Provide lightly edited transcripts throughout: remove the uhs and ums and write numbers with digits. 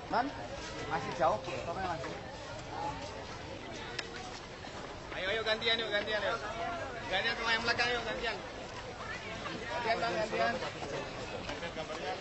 Man, masih jauh, pokoknya masih. Ayo gantian yuk. Gantian sama yang belakang yuk, gantian. Gantian bang, gantian. Gantian gambarnya.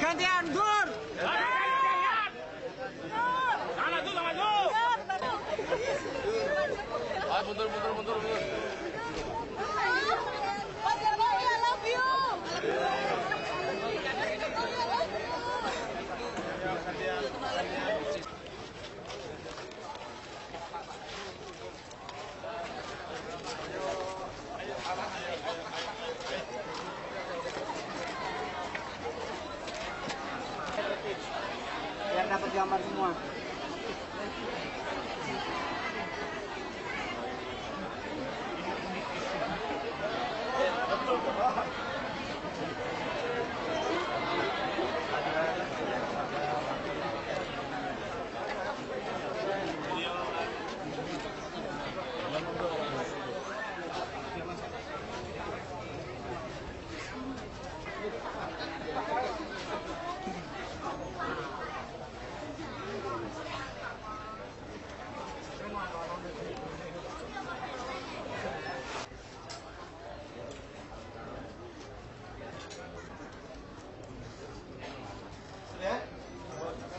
Gantian, Dur. Mundur. I love you. Biar dapat gambar semua.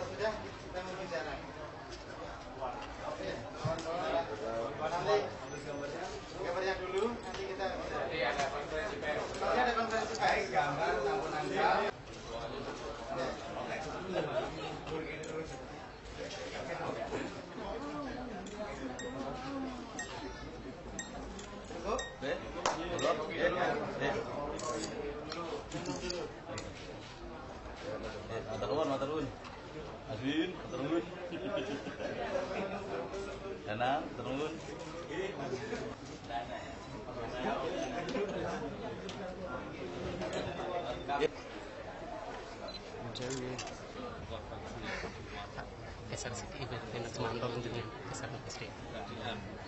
Sudah, kita mau bicara. Oke, nanti gambarnya dulu, nanti kita ada konferensi pers. Ada konferensi pers, gambar, santunan jam. Cukup? Mata nuwun. Adin, mata nuwun. Danang, mata nuwun. Geser sedikit, ini semantor tentunya geser sedikit.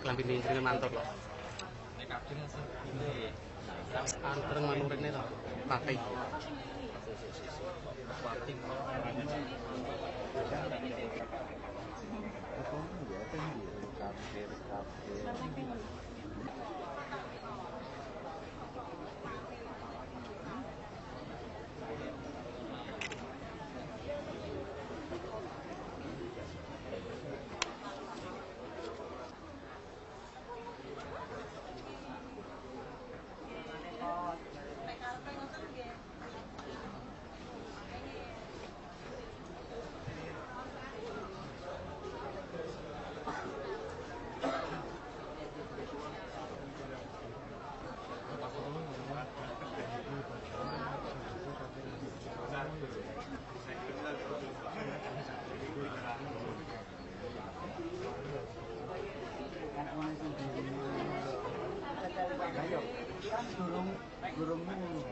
Kelambi ini dengan mantor loh. Antar manurek nih loh, pakai. Ayo, kan burung ini.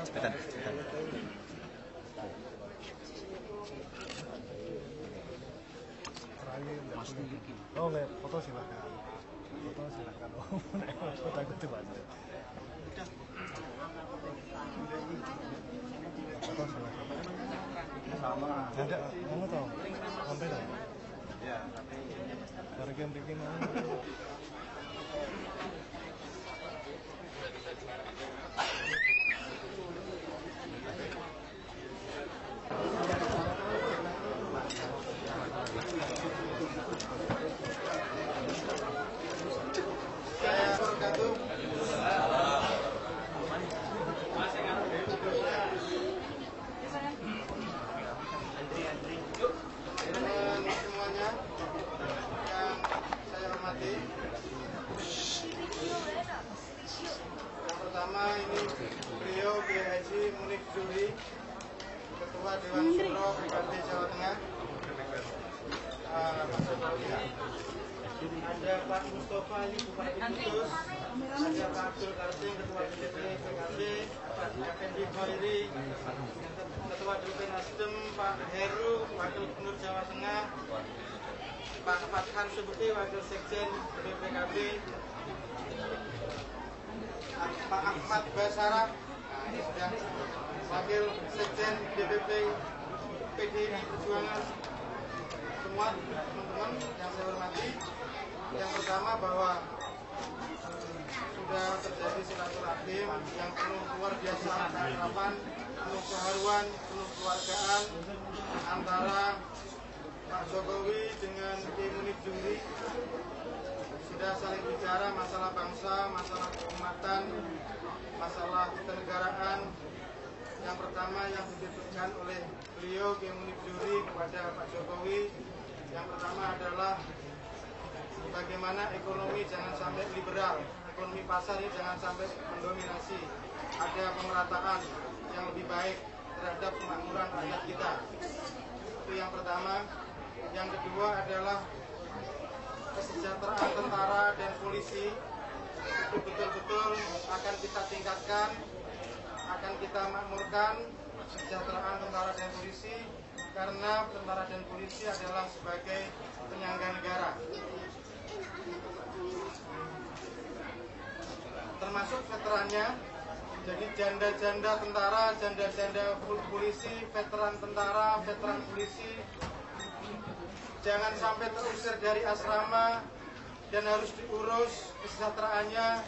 Sebentar. Oh, nggak, foto silakan. Oh, foto aku tuh banget. Foto silakan. Sama. Ada, kamu tahu? Sampai dah. Ya, Harga bikin semuanya yang saya hormati. Yang pertama ini beliau Kiai Haji Munif Zuhri, Ketua Dewan Syuro BKD Jawa Tengah. Ada Pak Mustafa Ali Bupati Kudus, ada Pak Abdul Kasim Ketua DPD PKB, Effendi Khairi, Ketua DPP Nasdem, Pak Heru, Wakil Gubernur Jawa Tengah, Pak Fathan Subukti, Wakil Sekjen BPKB, Pak Ahmad Basara, ini sudah Wakil Sekjen DPP PDI Perjuangan. Semua teman-teman yang saya hormati, yang pertama bahwa sudah terjadi silaturahim yang penuh luar biasa keakraban, penuh keharuan, penuh keluargaan antara Pak Jokowi dengan Kiai Munib Zuhri. Sudah saling bicara masalah bangsa, masalah keumatan, masalah kenegaraan. Yang pertama yang dititipkan oleh beliau Kiai Munib Zuhri kepada Pak Jokowi, yang pertama adalah bagaimana ekonomi jangan sampai liberal, ekonomi pasar ini jangan sampai mendominasi, ada pemerataan yang lebih baik terhadap kemakmuran rakyat kita. Itu yang pertama. Yang kedua adalah kesejahteraan tentara dan polisi itu betul-betul akan kita tingkatkan, akan kita makmurkan kesejahteraan tentara dan polisi, karena tentara dan polisi adalah sebagai penyangga negara. Termasuk veterannya, jadi janda-janda tentara, janda-janda polisi, veteran tentara, veteran polisi jangan sampai terusir dari asrama dan harus diurus kesejahteraannya.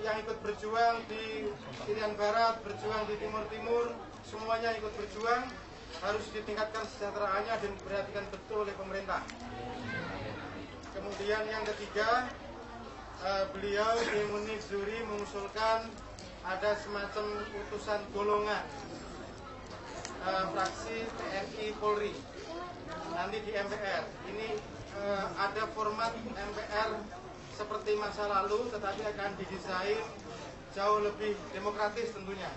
Yang ikut berjuang di Irian Barat, berjuang di Timur, semuanya ikut berjuang, harus ditingkatkan kesejahteraannya dan diperhatikan betul oleh pemerintah. Kemudian yang ketiga, beliau Kiai Munib Zuhri mengusulkan ada semacam utusan golongan fraksi TNI Polri nanti di MPR. Ini ada format MPR seperti masa lalu, tetapi akan didesain jauh lebih demokratis tentunya,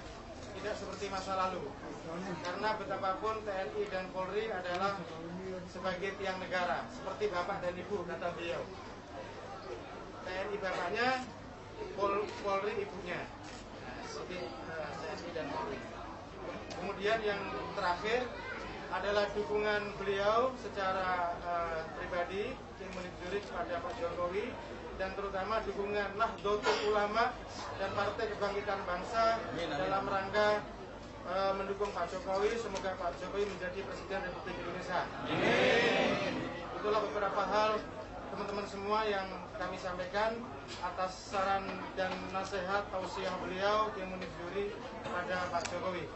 tidak seperti masa lalu. Karena betapapun TNI dan Polri adalah sebagai tiang negara, seperti bapak dan ibu kata beliau. TNI bapaknya, Polri ibunya, seperti TNI dan Polri. Kemudian yang terakhir adalah dukungan beliau secara pribadi Kiai Munib Zuhri kepada Pak Jokowi, dan terutama dukungan Nahdlatul Ulama dan Partai Kebangkitan Bangsa dalam rangka mendukung Pak Jokowi. Semoga Pak Jokowi menjadi Presiden Republik Indonesia. Amin. Itulah beberapa hal teman-teman semua yang kami sampaikan atas saran dan nasihat tausiah beliau Kiai Munib Zuhri kepada Pak Jokowi.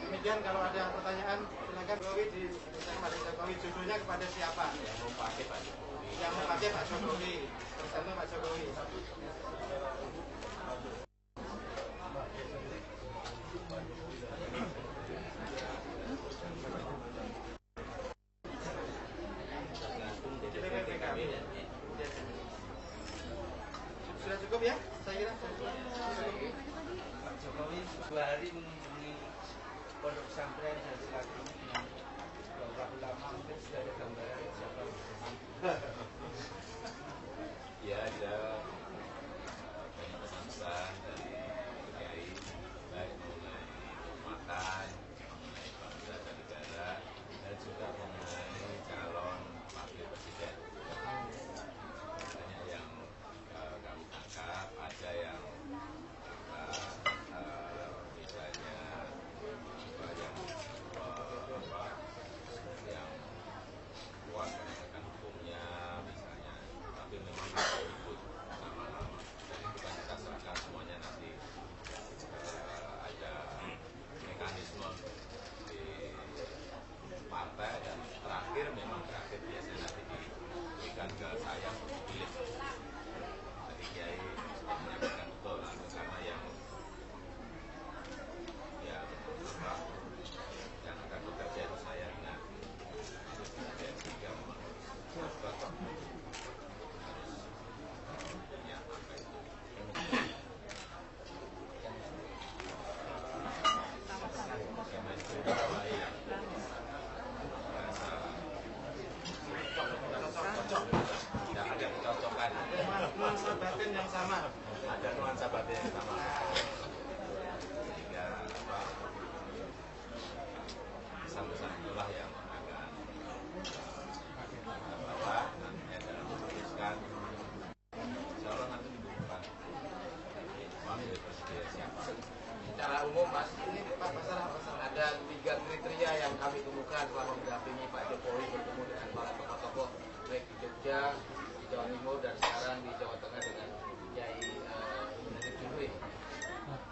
Demikian, kalau ada pertanyaan silakan. Jokowi didesain pada Jokowi, judulnya kepada siapa? Yang mau pakai Pak Jokowi. Yang mau pakai Pak Jokowi. Tergantung Pak Jokowi. Sudah cukup ya? Saya kira sudah cukup. Pak Jokowi 2 hari mengunjungi pondok pesantren dan silaturahmi dengan beberapa ulama, mungkin sudah ada gambaran siapa ya, ada banyak pesan dari kiai, baik mengenai makan, mengenai bangsa dan negara, dan juga mengenai calon wakil presiden. Banyak yang kami tangkap, ada yang misalnya yang kuat penegakan hukumnya, misalnya Mas, ini Pak Basarah, ada 3 kriteria yang kami temukan selama mendampingi Pak Jokowi bertemu dengan para tokoh-tokoh baik di Jogja, di Jawa Timur, dan sekarang di Jawa Tengah dengan Kiai Munir Jumri.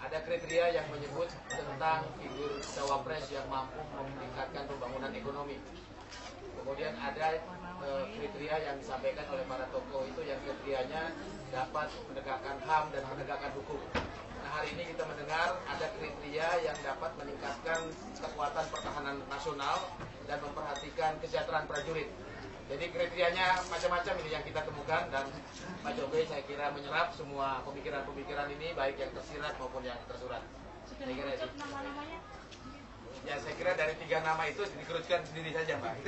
Ada kriteria yang menyebut tentang figur cawapres yang mampu meningkatkan pembangunan ekonomi. Kemudian ada kriteria yang disampaikan oleh para tokoh itu yang kriterianya dapat menegakkan HAM dan menegakkan hukum. Nah, hari ini kita mendengar ada kriteria yang dapat meningkatkan kekuatan pertahanan nasional dan memperhatikan kesejahteraan prajurit. Jadi kriterianya macam-macam ini yang kita temukan, dan Pak Jokowi saya kira menyerap semua pemikiran-pemikiran ini, baik yang tersirat maupun yang tersurat. Sudah mengucap nama-namanya? Ya, saya kira dari 3 nama itu dikerucutkan sendiri saja, Pak.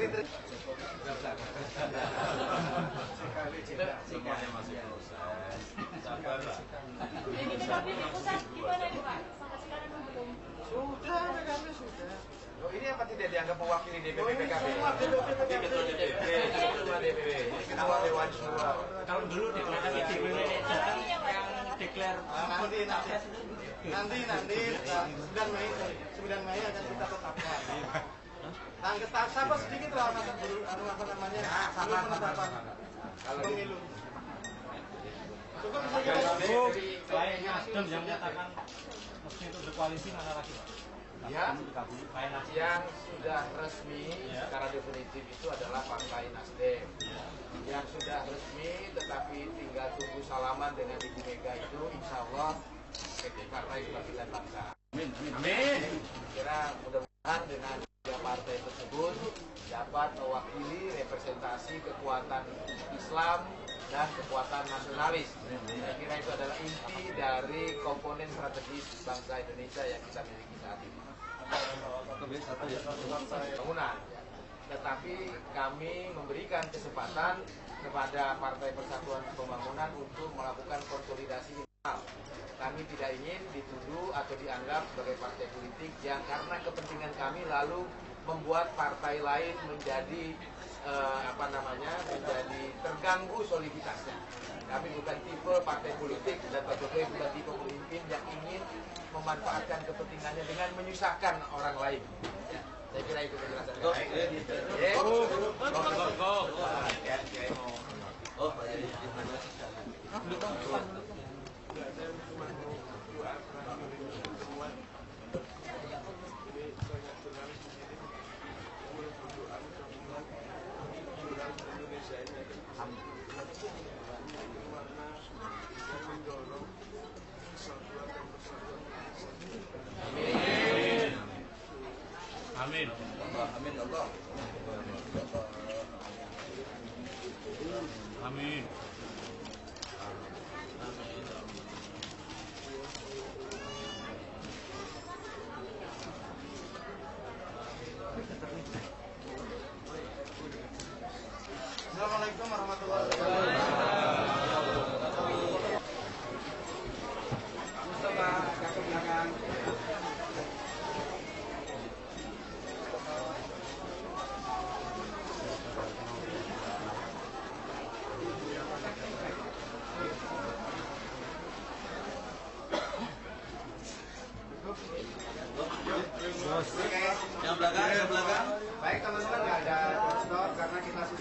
Semuanya masih proses. Sabarlah. Jadi PKB di pusat gimana nih Pak? Sampai sekarang belum? Sudah, PKB sudah. Oh, ini apa tidak dianggap mewakili DPP PKB? Ketua DPP. Ketua DPP. Ketua Dewan Syuro. Tahun dulu deklarasi DPW yang deklar Nanti 9 Mei akan kita tetapkan. Tanggal sabar sedikit lah masa dulu apa namanya? Sabar penetapan pemilu. Cukup bisa kita Selain Nasdem yang menyatakan mesti untuk berkoalisi, mana lagi Pak? ya, Selain Nasdem. yang sudah resmi secara definitif itu adalah Partai Nasdem. Yang sudah resmi tetapi tinggal tunggu salaman dengan Ibu Mega itu insya Allah Partai Kebangkitan Bangsa. Amin. Kira mudah-mudahan dengan 3 partai tersebut dapat mewakili representasi kekuatan Islam dan kekuatan nasionalis. Saya kira itu adalah inti dari komponen strategis bangsa Indonesia yang kita miliki saat ini. Bangunan. Tetapi kami memberikan kesempatan kepada Partai Persatuan Pembangunan untuk melakukan konsolidasi internal. Kami tidak ingin dituduh atau dianggap sebagai partai politik yang karena kepentingan kami lalu membuat partai lain menjadi menjadi terganggu soliditasnya. Kami bukan tipe partai politik dan Pak Jokowi bukan tipe pemimpin yang ingin memanfaatkan kepentingannya dengan menyusahkan orang lain. Ya, saya kira itu penjelasan. Amin. Amin Allah. Amin. Assalamualaikum warahmatullahi wabarakatuh. Mustafa, ke belakang.